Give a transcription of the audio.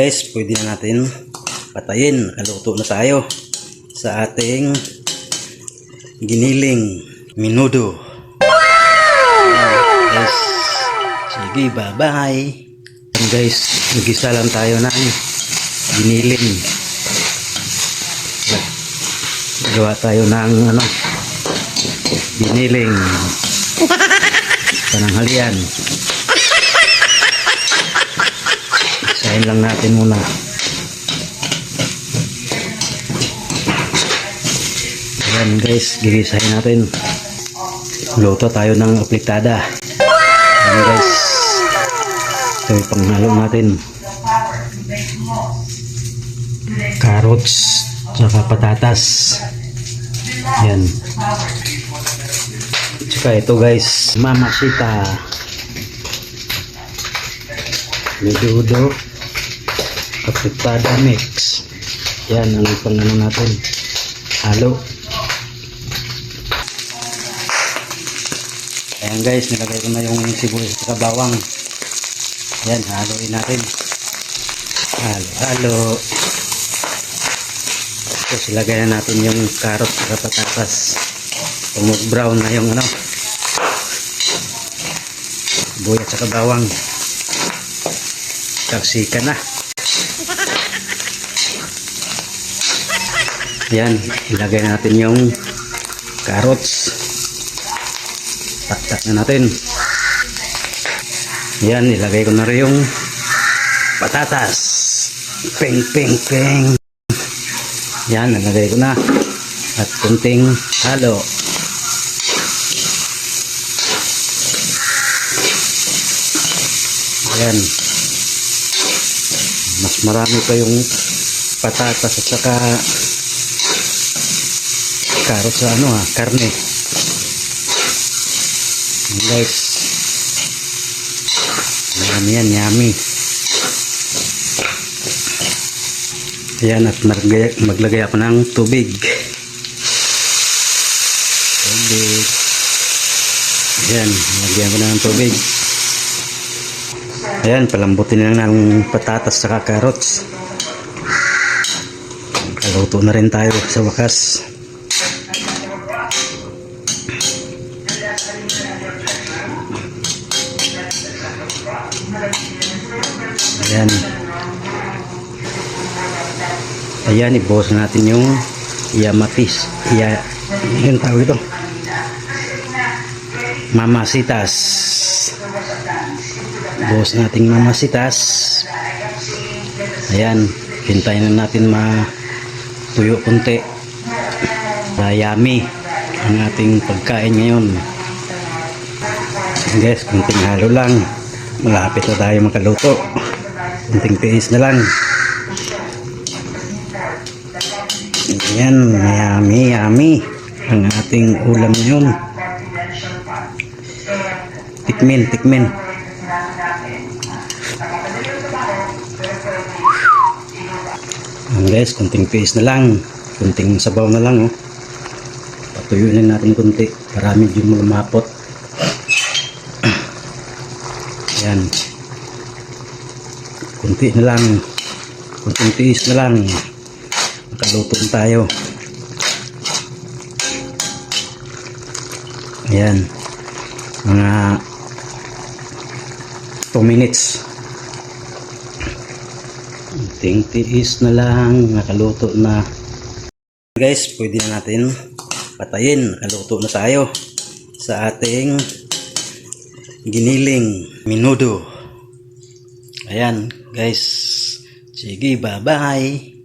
Guys, pwede na natin patayin. Nakaluto na tayo sa ating giniling menudo. Guys, sige, bye-bye. Guys, nagisa lang tayo ng giniling. Gawa tayo ng giniling pananghalian. Isahin lang natin muna. Ayan guys, gigisahin natin. Luto tayo ng aplitada. Ayan guys, ito yung panghalo natin. Carrots saka patatas. Ayan. Tsaka ito guys, mamasita, menudo, aplitada mix. Yan ang pangano natin. Halo. Ayan guys, nilagay ko na yung sibuyas at bawang. Ayan, haluin natin. Halo. Tapos ilagay na natin yung carrot at patatas. Mag-brown na yung sibuyas at bawang. Taksika na. Yan, ilagay natin yung carrots. Taktak na natin. Yan, ilagay ko na rin yung patatas. Peng, peng, peng. Yan, nalagay ko na. At kunting halo. Yan. Mas marami pa yung patatas at saka carrot sa karne. Guys, marami yan, yummy. Ayan, at maglagay ako ng tubig. Ayan, lagyan ko na ng tubig. Ayan, palambutin na lang ng patatas saka carrots. Kaluto na rin tayo sa wakas. Ayan. Ayan, ibuhos natin yung yamatis. Yung tawag ito, mamasitas. Buhos natin mamasitas. Ayan, hintayin na natin matuyo konti. Yummy ang ating pagkain ngayon. Guys, kunting halo lang. Malapit na tayo makaluto. Kunting tiis na lang. Ayan, yummy, yummy ang ating ulam ngayon. Tikmin, tikmin. Guys, kunting tiis na lang. Kunting sabaw na lang. Patuyuin natin kunti para medyo lumapot. Ayan. Kunti na lang. Kunting tiis na lang. Makaluto tayo. Ayan. Mga 2 minutes. Kunting tiis na lang. Nakaluto na. Guys, pwede na natin patayin. Nakaluto na tayo sa ating giniling menudo. Ayan guys, sige, bye bye.